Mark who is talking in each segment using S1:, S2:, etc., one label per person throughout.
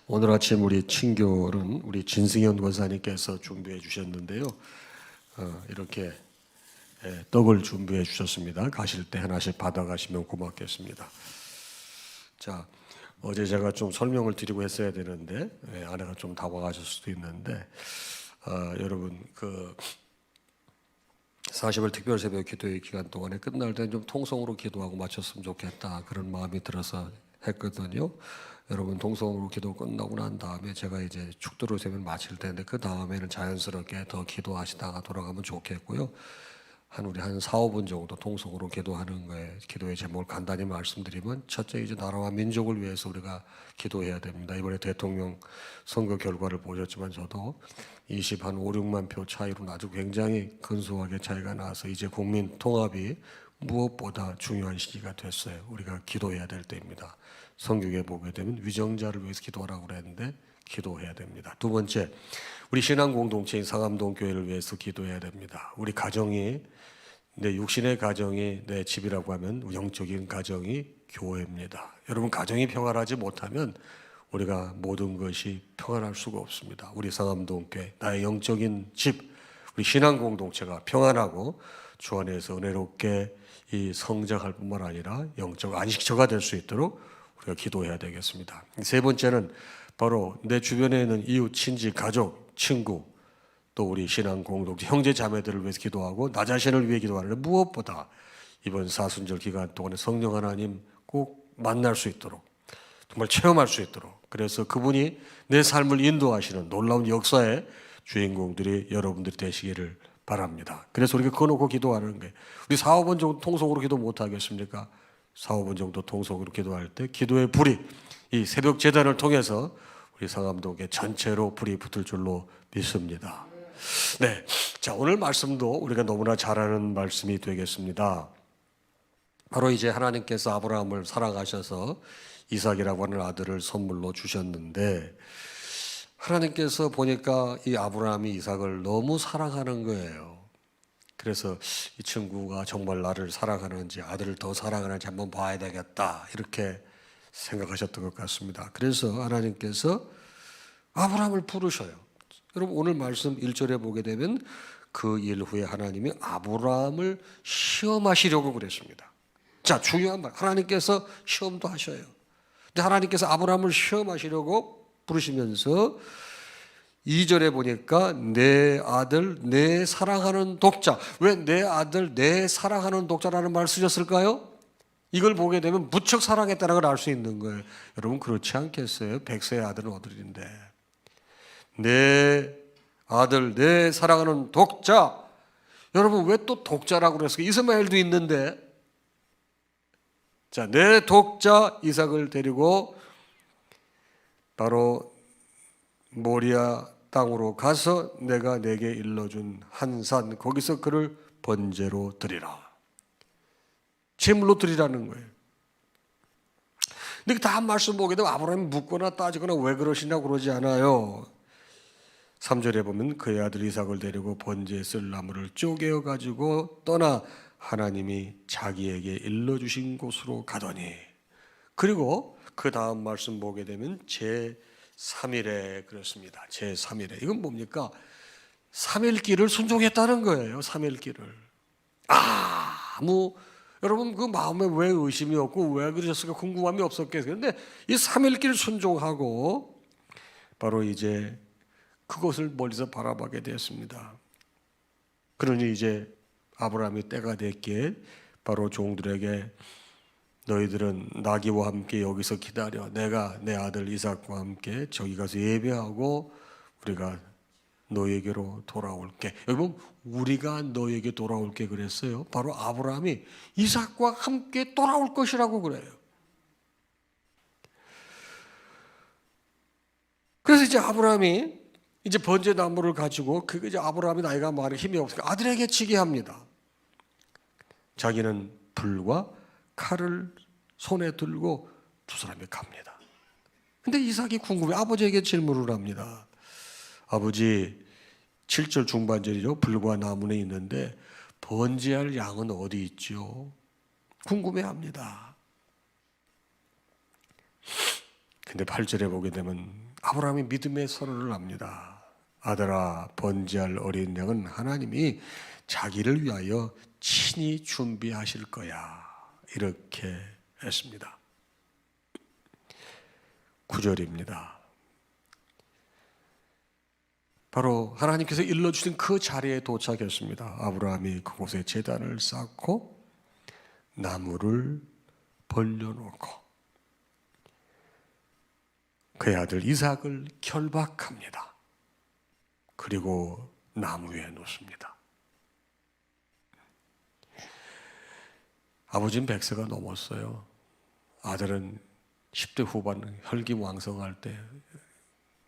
S1: 오늘 아침 우리 친교는 우리 진승현 권사님께서 준비해 주셨는데요. 이렇게 떡을 준비해 주셨습니다. 가실 때 하나씩 받아가시면 고맙겠습니다. 자, 어제 제가 좀 설명을 드리고 했어야 되는데 아내가 좀 다가가실 수도 있는데 여러분 그 40일 특별 새벽 기도회 기간 동안에 끝날 때 좀 통성으로 기도하고 마쳤으면 좋겠다 그런 마음이 들어서 했거든요. 여러분 통성으로 기도 끝나고 난 다음에 제가 이제 축도를 세면 마칠 텐데 그 다음에는 자연스럽게 더 기도하시다가 돌아가면 좋겠고요. 우리 한 4, 5분 정도 통성으로 기도하는 거에 기도의 제목을 간단히 말씀드리면 첫째 이제 나라와 민족을 위해서 우리가 기도해야 됩니다. 이번에 대통령 선거 결과를 보셨지만 저도 20한 5, 6만 표 차이로 아주 굉장히 근소하게 차이가 나서 이제 국민 통합이 무엇보다 중요한 시기가 됐어요. 우리가 기도해야 될 때입니다. 성경에 보게 되면 위정자를 위해서 기도하라고 그랬는데 기도해야 됩니다. 두 번째, 우리 신앙 공동체인 상암동 교회를 위해서 기도해야 됩니다. 우리 가정이 내 육신의 가정이 내 집이라고 하면 영적인 가정이 교회입니다. 여러분 가정이 평안하지 못하면 우리가 모든 것이 평안할 수가 없습니다. 우리 상암동 교회 나의 영적인 집, 우리 신앙 공동체가 평안하고 주 안에서 은혜롭게 이 성장할 뿐만 아니라 영적 안식처가 될 수 있도록 우리가 기도해야 되겠습니다. 세 번째는 바로 내 주변에 있는 이웃, 친지, 가족, 친구 또 우리 신앙 공동체 형제 자매들을 위해서 기도하고 나 자신을 위해 기도하는데 무엇보다 이번 사순절 기간 동안에 성령 하나님 꼭 만날 수 있도록 정말 체험할 수 있도록 그래서 그분이 내 삶을 인도하시는 놀라운 역사의 주인공들이 여러분들이 되시기를 바랍니다. 그래서 우리가 그거 놓고 기도하는 거예요. 우리 4, 5분 정도 통성으로 기도 못 하겠습니까? 4, 5분 정도 통성으로 기도할 때 기도의 불이 이 새벽 제단을 통해서 우리 상암동에 전체로 불이 붙을 줄로 믿습니다. 네, 자 오늘 말씀도 우리가 너무나 잘 아는 말씀이 되겠습니다. 바로 이제 하나님께서 아브라함을 사랑하셔서 이삭이라고 하는 아들을 선물로 주셨는데 하나님께서 보니까 이 아브라함이 이삭을 너무 사랑하는 거예요. 그래서 이 친구가 정말 나를 사랑하는지 아들을 더 사랑하는지 한번 봐야 되겠다 이렇게 생각하셨던 것 같습니다. 그래서 하나님께서 아브라함을 부르셔요. 여러분 오늘 말씀 1절에 보게 되면 그 일 후에 하나님이 아브라함을 시험하시려고 그랬습니다. 자 중요한 말 하나님께서 시험도 하셔요. 근데 하나님께서 아브라함을 시험하시려고 부르시면서 2절에 보니까 내 아들 내 사랑하는 독자 왜 내 아들 내 사랑하는 독자라는 말을 쓰셨을까요? 이걸 보게 되면 무척 사랑했다는 걸 알 수 있는 거예요. 여러분 그렇지 않겠어요? 백세의 아들은 어들인데 내 아들 내 사랑하는 독자 여러분 왜 또 독자라고 그랬어요? 이스마엘도 있는데 자, 내 독자 이삭을 데리고 바로 모리아 땅으로 가서 내가 내게 일러준 한 산 거기서 그를 번제로 드리라. 제물로 드리라는 거예요. 근데 다음 말씀 보게 되면 아브라함이 묻거나 따지거나 왜 그러시냐고 그러지 않아요. 3절에 보면 그의 아들 이삭을 데리고 번제에 쓸 나무를 쪼개어 가지고 떠나 하나님이 자기에게 일러주신 곳으로 가더니 그리고 그 다음 말씀 보게 되면 제3일에 그렇습니다. 제3일에 이건 뭡니까? 3일길을 순종했다는 거예요. 3일길을 여러분 그 마음에 왜 의심이 없고 왜 그러셨을까 궁금함이 없었겠어요. 그런데 이 3일길 순종하고 바로 이제 그것을 멀리서 바라보게 되었습니다. 그러니 이제 아브라함이 때가 됐기에 바로 종들에게 너희들은 나귀와 함께 여기서 기다려 내가 내 아들 이삭과 함께 저기 가서 예배하고 우리가 너에게로 돌아올게. 여기 보면 우리가 너에게 돌아올게 그랬어요. 바로 아브라함이 이삭과 함께 돌아올 것이라고 그래요. 그래서 이제 아브라함이 이제 번제 나무를 가지고 그 이제 아브라함이 나이가 많은 힘이 없으니까 아들에게 치게 합니다. 자기는 불과 칼을 손에 들고 두 사람이 갑니다. 근데 이삭이 궁금해 아버지에게 질문을 합니다. 아버지 7절 중반절이죠. 불과 나무는 있는데 번제할 양은 어디 있죠? 궁금해합니다. 근데 8절에 보게 되면 아브라함이 믿음의 선언을 합니다. 아들아, 번제할 어린 양은 하나님이 자기를 위하여 친히 준비하실 거야. 이렇게 했습니다. 9절입니다. 바로 하나님께서 일러주신 그 자리에 도착했습니다. 아브라함이 그곳에 제단을 쌓고 나무를 벌려놓고 그의 아들 이삭을 결박합니다. 그리고 나무 위에 놓습니다. 아버지는 100세가 넘었어요. 아들은 10대 후반 혈기왕성할 때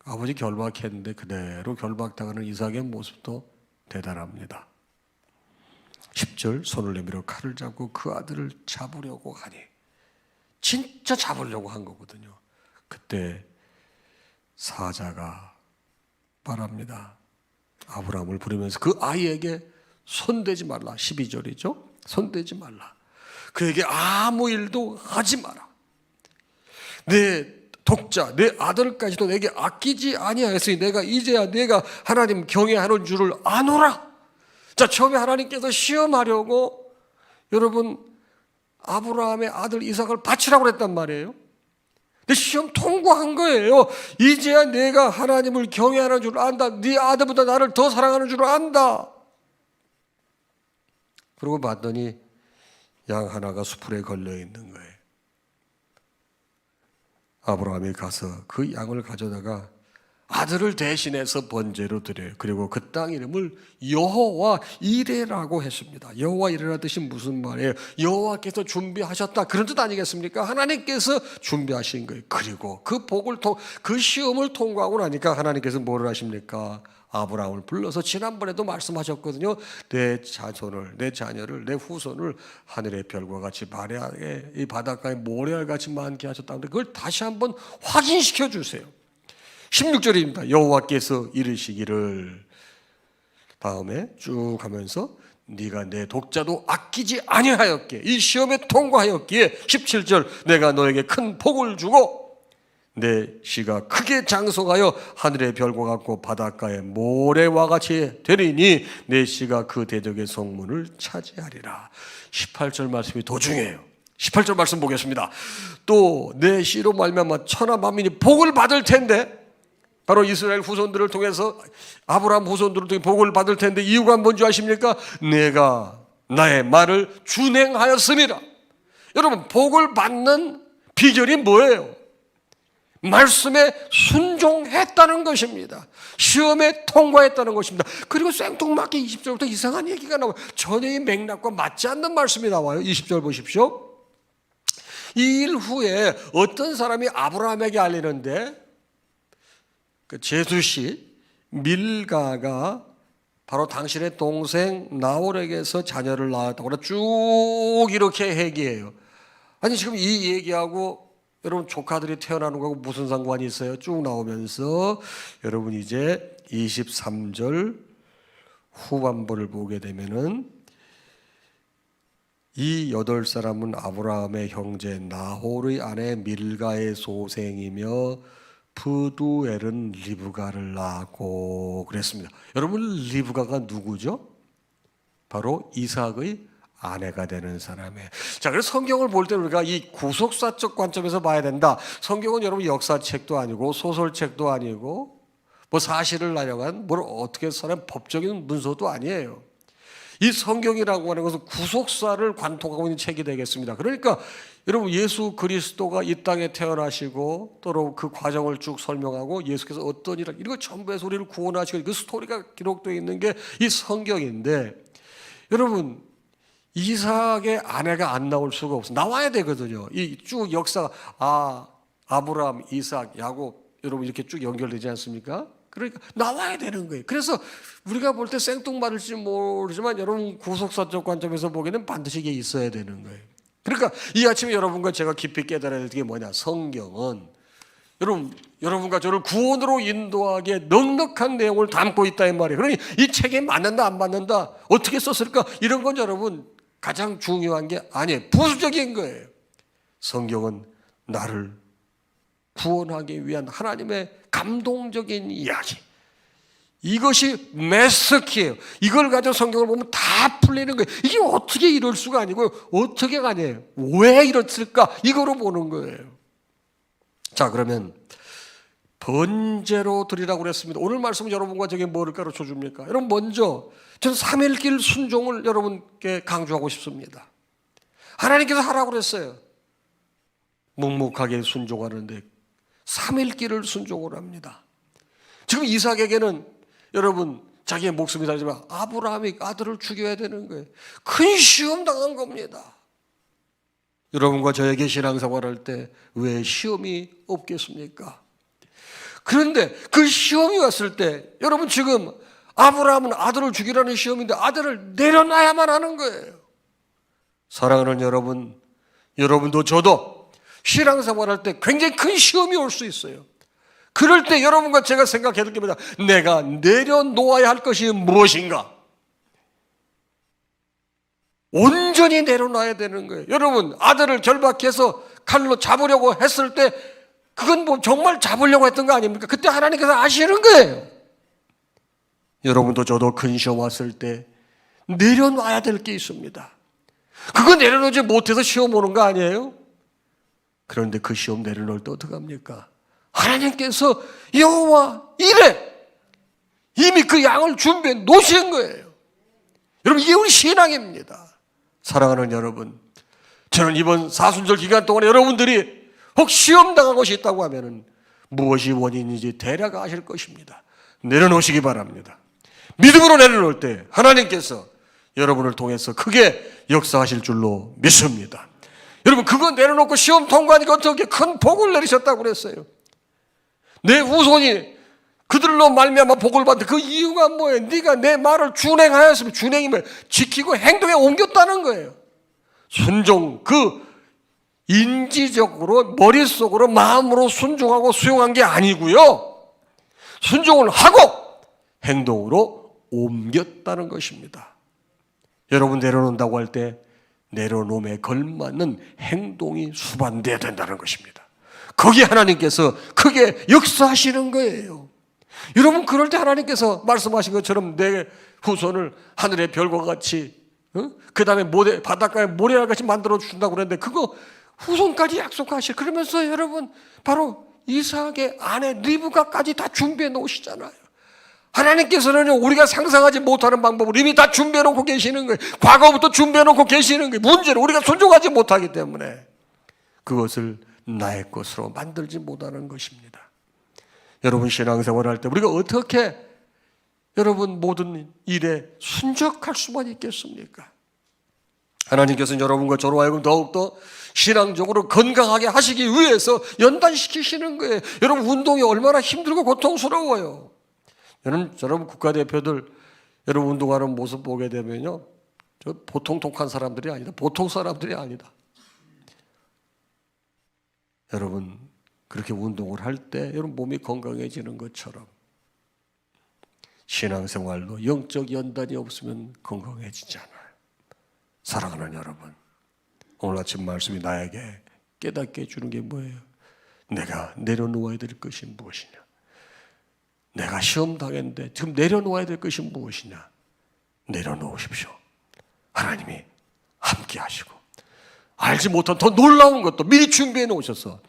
S1: 아버지 결박했는데 그대로 결박당하는 이삭의 모습도 대단합니다. 10절 손을 내밀어 칼을 잡고 그 아들을 잡으려고 하니 진짜 잡으려고 한 거거든요. 그때 사자가 말합니다. 아브라함을 부르면서 그 아이에게 손대지 말라. 12절이죠. 손대지 말라. 그에게 아무 일도 하지 마라. 내 독자, 내 아들까지도 내게 아끼지 아니하였으니 내가 이제야 내가 하나님 경외하는 줄을 아노라. 자, 처음에 하나님께서 시험하려고 여러분 아브라함의 아들 이삭을 바치라고 그랬단 말이에요. 근데 시험 통과한 거예요. 이제야 내가 하나님을 경외하는 줄 안다. 네 아들보다 나를 더 사랑하는 줄 안다. 그러고 봤더니 양 하나가 수풀에 걸려 있는 거예요. 아브라함이 가서 그 양을 가져다가 아들을 대신해서 번제로 드려요. 그리고 그 땅 이름을 여호와 이레라고 했습니다. 여호와 이레라 뜻이 무슨 말이에요? 여호와께서 준비하셨다 그런 뜻 아니겠습니까? 하나님께서 준비하신 거예요. 그리고 그 시험을 통과하고 나니까 하나님께서 뭐를 하십니까? 아브라함을 불러서 지난번에도 말씀하셨거든요. 내 자손을, 내 자녀를, 내 후손을 하늘의 별과 같이 바다에 이 바닷가에 모래알 같이 많게 하셨다는데 그걸 다시 한번 확인시켜 주세요. 16절입니다. 여호와께서 이르시기를 다음에 쭉 가면서 네가 내 독자도 아끼지 아니하였기에 이 시험에 통과하였기에 17절 내가 너에게 큰 복을 주고 내 씨가 크게 장성하여 하늘의 별과 같고 바닷가의 모래와 같이 되리니 내 씨가 그 대적의 성문을 차지하리라. 18절 말씀이 더 중요해요. 18절 말씀 보겠습니다. 또 내 씨로 말미암아 천하 만민이 복을 받을 텐데 바로 이스라엘 후손들을 통해서 아브라함 후손들을 통해 복을 받을 텐데 이유가 뭔지 아십니까? 내가 나의 말을 준행하였음이라. 여러분 복을 받는 비결이 뭐예요? 말씀에 순종했다는 것입니다. 시험에 통과했다는 것입니다. 그리고 생뚱맞게 20절부터 이상한 얘기가 나와요. 전혀 이 맥락과 맞지 않는 말씀이 나와요. 20절 보십시오. 이 일 후에 어떤 사람이 아브라함에게 알리는데 그 제수씨 밀가가 바로 당신의 동생 나홀에게서 자녀를 낳았다고 쭉 이렇게 얘기해요. 아니 지금 이 얘기하고 여러분 조카들이 태어나는 거하고 무슨 상관이 있어요? 쭉 나오면서 여러분 이제 23절 후반부를 보게 되면은 이 8사람은 아브라함의 형제 나홀의 아내 밀가의 소생이며 푸두엘은 리브가를 낳았고 그랬습니다. 여러분 리브가가 누구죠? 바로 이삭의 아내가 되는 사람이에요. 자, 그래서 성경을 볼 때 우리가 이 구속사적 관점에서 봐야 된다. 성경은 여러분 역사책도 아니고 소설책도 아니고 뭐 사실을 나열한 뭘 어떻게 사는 법적인 문서도 아니에요. 이 성경이라고 하는 것은 구속사를 관통하고 있는 책이 되겠습니다. 그러니까 여러분 예수 그리스도가 이 땅에 태어나시고 또 그 과정을 쭉 설명하고 예수께서 어떤 일을 이거 전부 해서 우리를 구원하시고 그 스토리가 기록되어 있는 게 이 성경인데 여러분 이삭의 아내가 안 나올 수가 없어요. 나와야 되거든요. 이 쭉 역사가 아브라함, 이삭, 야곱 여러분 이렇게 쭉 연결되지 않습니까? 그러니까 나와야 되는 거예요. 그래서 우리가 볼 때 생뚱맞을지 모르지만 여러분 구속사적 관점에서 보기에는 반드시 이게 있어야 되는 거예요. 그러니까 이 아침에 여러분과 제가 깊이 깨달아야 될 게 뭐냐? 성경은 여러분과 저를 구원으로 인도하기에 넉넉한 내용을 담고 있다 이 말이에요. 그러니 이 책에 맞는다 안 맞는다 어떻게 썼을까? 이런 건 여러분 가장 중요한 게 아니에요. 부수적인 거예요. 성경은 나를 구원하기 위한 하나님의 감동적인 이야기. 이것이 메스키예요. 이걸 가지고 성경을 보면 다 풀리는 거예요. 이게 어떻게 이럴 수가 아니고요. 어떻게 가냐. 왜 이렇을까? 이거로 보는 거예요. 자, 그러면 번제로 드리라고 그랬습니다. 오늘 말씀은 여러분과 저게 뭐를 가르쳐 줍니까? 여러분, 먼저 저는 3일길 순종을 여러분께 강조하고 싶습니다. 하나님께서 하라고 그랬어요. 묵묵하게 순종하는데 3일길을 순종을 합니다. 지금 이삭에게는 여러분 자기의 목숨이 달지만 아브라함이 아들을 죽여야 되는 거예요. 큰 시험 당한 겁니다. 여러분과 저에게 신앙생활할 때 왜 시험이 없겠습니까? 그런데 그 시험이 왔을 때 여러분, 지금 아브라함은 아들을 죽이라는 시험인데 아들을 내려놔야만 하는 거예요. 사랑하는 여러분, 여러분도 저도 신앙생활할 때 굉장히 큰 시험이 올 수 있어요. 그럴 때 여러분과 제가 생각해야 될 겁니다. 내가 내려놓아야 할 것이 무엇인가? 온전히 내려놔야 되는 거예요. 여러분, 아들을 결박해서 칼로 잡으려고 했을 때 그건 뭐 정말 잡으려고 했던 거 아닙니까? 그때 하나님께서 아시는 거예요. 여러분도 저도 큰 시험 왔을 때 내려놔야 될 게 있습니다. 그거 내려놓지 못해서 시험 오는 거 아니에요? 그런데 그 시험 내려놓을 때 어떡합니까? 하나님께서 여호와 이래 이미 그 양을 준비해 놓으신 거예요. 여러분, 이게 우리 신앙입니다. 사랑하는 여러분, 저는 이번 사순절 기간 동안에 여러분들이 혹 시험 당한 것이 있다고 하면 무엇이 원인인지 대략 아실 것입니다. 내려놓으시기 바랍니다. 믿음으로 내려놓을 때 하나님께서 여러분을 통해서 크게 역사하실 줄로 믿습니다. 여러분, 그거 내려놓고 시험 통과하니까 어떻게 큰 복을 내리셨다고 그랬어요. 내 후손이 그들로 말미암아 복을 받는데 그 이유가 뭐예요? 네가 내 말을 준행하였으면, 준행이 뭐예요? 지키고 행동에 옮겼다는 거예요. 순종, 그 인지적으로 머릿속으로 마음으로 순종하고 수용한 게 아니고요, 순종을 하고 행동으로 옮겼다는 것입니다. 여러분, 내려놓는다고 할 때 내려놓음에 걸맞는 행동이 수반돼야 된다는 것입니다. 거기에 하나님께서 크게 역사하시는 거예요. 여러분, 그럴 때 하나님께서 말씀하신 것처럼 내 후손을 하늘의 별과 같이, 그 다음에 바닷가에 모래알 같이 만들어 주신다고 그랬는데 그거 후손까지 약속하시고, 그러면서 여러분 바로 이삭의 아내 리브가까지 다 준비해 놓으시잖아요. 하나님께서는 우리가 상상하지 못하는 방법으로 이미 다 준비해 놓고 계시는 거예요. 과거부터 준비해 놓고 계시는 거예요. 문제는 우리가 순종하지 못하기 때문에 그것을 나의 것으로 만들지 못하는 것입니다. 여러분, 신앙생활 할 때 우리가 어떻게 여러분 모든 일에 순적할 수만 있겠습니까? 하나님께서는 여러분과 저로 하여금 더욱더 신앙적으로 건강하게 하시기 위해서 연단시키시는 거예요. 여러분, 운동이 얼마나 힘들고 고통스러워요. 여러분 국가대표들 여러분 운동하는 모습 보게 되면요, 저 보통 독한 사람들이 아니다. 보통 사람들이 아니다. 여러분, 그렇게 운동을 할 때 여러분 몸이 건강해지는 것처럼 신앙생활도 영적 연단이 없으면 건강해지지 않아요. 사랑하는 여러분, 오늘 아침 말씀이 나에게 깨닫게 해주는 게 뭐예요? 내가 내려놓아야 될 것이 무엇이냐? 내가 시험 당했는데 지금 내려놓아야 될 것이 무엇이냐? 내려놓으십시오. 하나님이 함께 하시고 알지 못한 더 놀라운 것도 미리 준비해 놓으셔서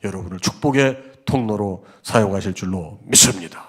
S1: 여러분을 축복의 통로로 사용하실 줄로 믿습니다.